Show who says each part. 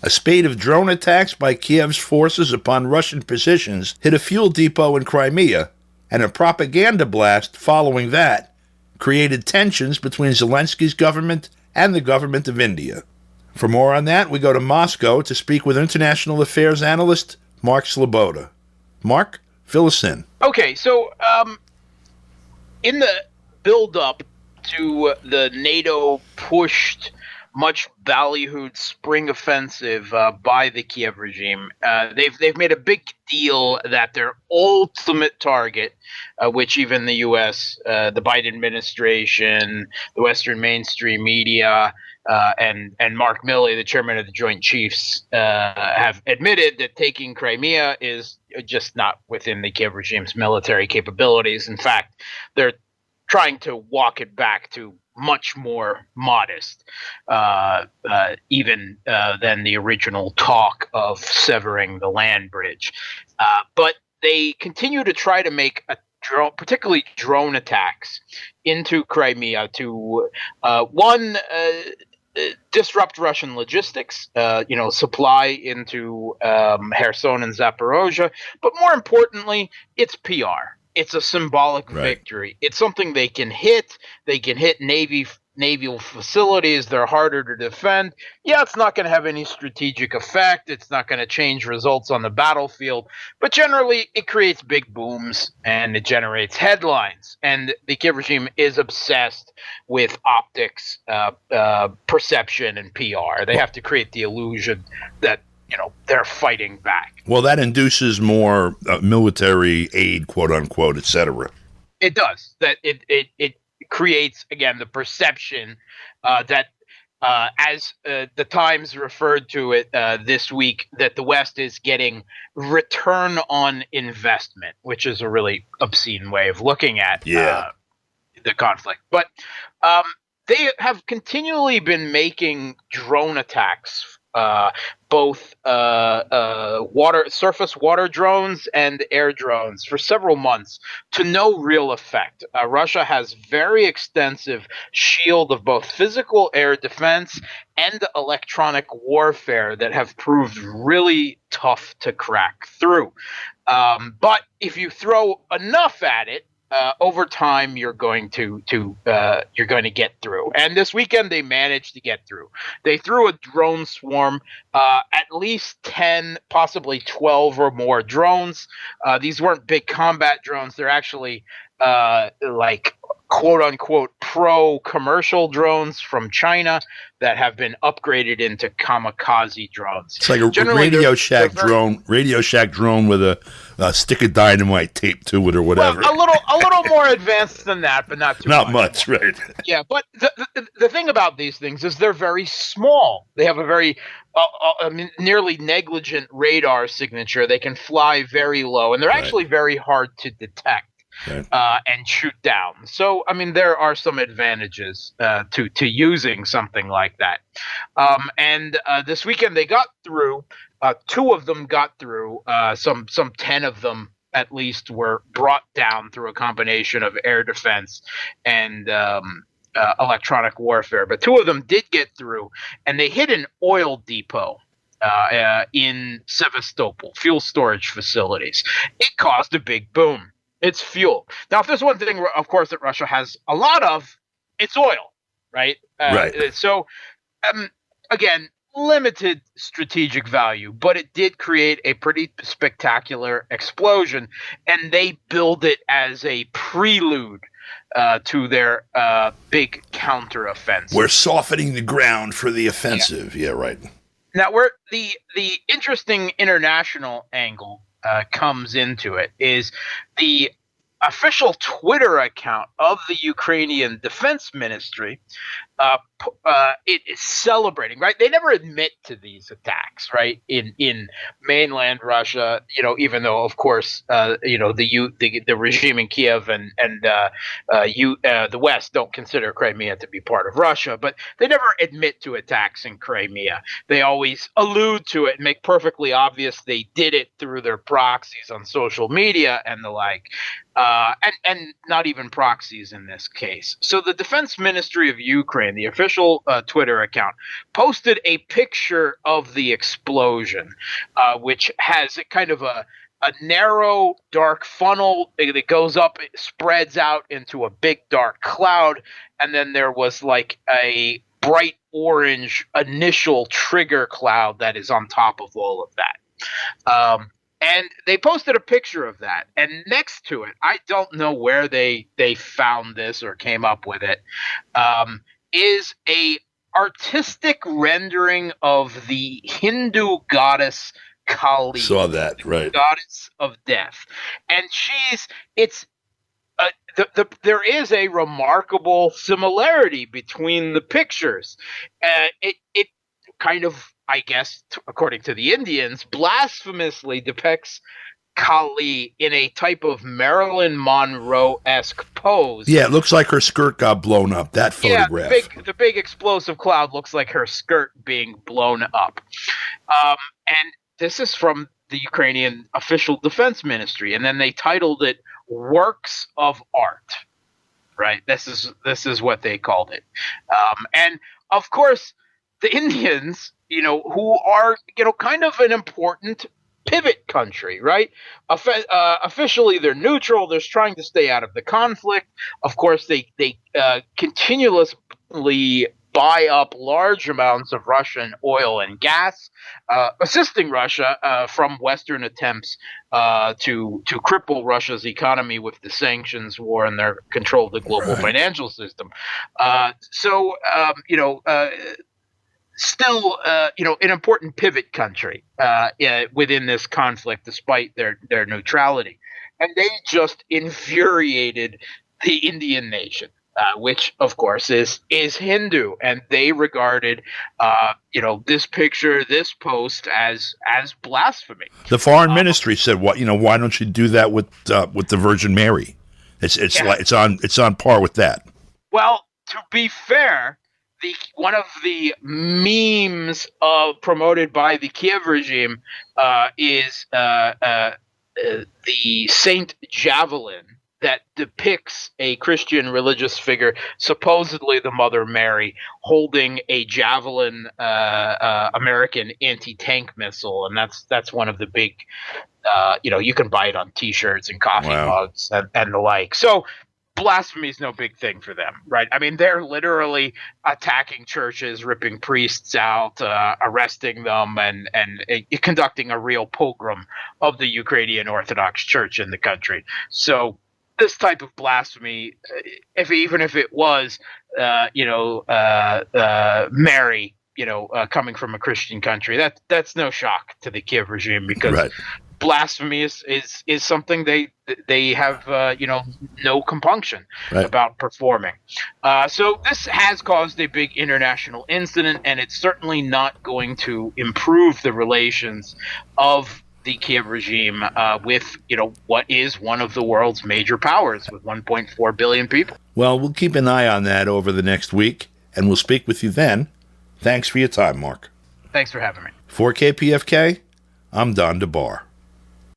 Speaker 1: A spate of drone attacks by Kiev's forces upon Russian positions hit a fuel depot in Crimea, and a propaganda blast following that created tensions between Zelensky's government and the government of India. For more on that, we go to Moscow to speak with international affairs analyst Mark Sleboda. Mark, fill us in.
Speaker 2: Okay, so in the build-up to the NATO-pushed, much ballyhooed spring offensive by the Kiev regime, they've made a big deal that their ultimate target, which even the U.S., the Biden administration, the Western mainstream media, and Mark Milley, the chairman of the Joint Chiefs, have admitted that taking Crimea is just not within the Kiev regime's military capabilities. In fact, they're trying to walk it back to much more modest, even than the original talk of severing the land bridge. But they continue to try to make particularly drone attacks into Crimea to disrupt Russian logistics, supply into Kherson and Zaporozhye, but more importantly, it's PR. It's a symbolic victory. It's something they can hit. They can hit naval facilities. They're harder to defend. Yeah, it's not going to have any strategic effect. It's not going to change results on the battlefield. But generally, it creates big booms and it generates headlines. And the Kiev regime is obsessed with optics, perception, and PR. They have to create the illusion that they're fighting back.
Speaker 1: Well, that induces more military aid, quote unquote, etc.
Speaker 2: It does. That it creates, again, the perception that, as the Times referred to it this week, that the West is getting return on investment, which is a really obscene way of looking at the conflict. But they have continually been making drone attacks, both surface water drones and air drones, for several months to no real effect. Russia has very extensive shield of both physical air defense and electronic warfare that have proved really tough to crack through. But if you throw enough at it, over time, you're going to get through. And this weekend, they managed to get through. They threw a drone swarm, at least 10, possibly 12 or more drones. These weren't big combat drones. They're actually like quote unquote pro commercial drones from China that have been upgraded into kamikaze drones.
Speaker 1: It's like a Radio Shack drone with a stick of dynamite taped to it or whatever.
Speaker 2: Well, a little more advanced than that, but not too
Speaker 1: not much, right?
Speaker 2: Yeah, but the thing about these things is they're very small. They have a very nearly negligent radar signature. They can fly very low, and they're actually very hard to detect. Right. And shoot down. So, I mean, there are some advantages to using something like that. And this weekend they got through. 2 of them got through. Some 10 of them at least were brought down through a combination of air defense and electronic warfare. But 2 of them did get through, and they hit an oil depot in Sevastopol, fuel storage facilities. It caused a big boom. It's fuel. Now, if there's one thing, of course, that Russia has a lot of, it's oil, right?
Speaker 1: Right.
Speaker 2: So, again, limited strategic value, but it did create a pretty spectacular explosion, and they build it as a prelude to their big counteroffensive.
Speaker 1: We're softening the ground for the offensive. Yeah, right.
Speaker 2: Now, where the interesting international angle comes into it is the official Twitter account of the Ukrainian Defense Ministry. It is celebrating, right? They never admit to these attacks, right? In mainland Russia, even though, of course, the regime in Kiev and the West don't consider Crimea to be part of Russia, but they never admit to attacks in Crimea. They always allude to it and make perfectly obvious they did it through their proxies on social media and the like. And not even proxies in this case. So the Defense Ministry of Ukraine Ukraine, the official Twitter account, posted a picture of the explosion, which has a kind of a narrow, dark funnel that goes up, it spreads out into a big, dark cloud, and then there was like a bright orange initial trigger cloud that is on top of all of that. And they posted a picture of that. And next to it, I don't know where they found this or came up with it, is a artistic rendering of the Hindu goddess Kali.
Speaker 1: Saw that, right?
Speaker 2: Goddess of death. And there is a remarkable similarity between the pictures. It kind of, I guess, according to the Indians, blasphemously depicts Kali in a type of Marilyn Monroe-esque pose.
Speaker 1: Yeah, it looks like her skirt got blown up, that photograph.
Speaker 2: Yeah, the big explosive cloud looks like her skirt being blown up. And this is from the Ukrainian official defense ministry, and then they titled it "Works of Art." Right? This is what they called it. And of course, the Indians, who are kind of an important pivot country, right? Officially, they're neutral. They're trying to stay out of the conflict. Of course, they continuously buy up large amounts of Russian oil and gas, assisting Russia from Western attempts to cripple Russia's economy with the sanctions war and their control of the global financial system. Still, an important pivot country within this conflict, despite their neutrality. And they just infuriated the Indian nation. Which, of course, is Hindu, and they regarded, this picture, this post as blasphemy.
Speaker 1: The foreign ministry said, "What? Why don't you do that with the Virgin Mary? It's on par with that."
Speaker 2: Well, to be fair, one of the memes promoted by the Kiev regime is the Saint Javelin, that depicts a Christian religious figure, supposedly the Mother Mary, holding a Javelin American anti-tank missile, and that's one of the big, you can buy it on T-shirts and coffee mugs and the like. So blasphemy is no big thing for them, right? I mean, they're literally attacking churches, ripping priests out, arresting them, and conducting a real pogrom of the Ukrainian Orthodox Church in the country. So this type of blasphemy, even if it was, Mary, coming from a Christian country, that's no shock to the Kiev regime, because blasphemy is something they have, no compunction about performing. So this has caused a big international incident, and it's certainly not going to improve the relations of the Kiev regime with, what is one of the world's major powers with 1.4 billion people.
Speaker 1: Well, we'll keep an eye on that over the next week, and we'll speak with you then. Thanks for your time, Mark.
Speaker 2: Thanks for having me.
Speaker 1: For KPFK, I'm Don DeBar.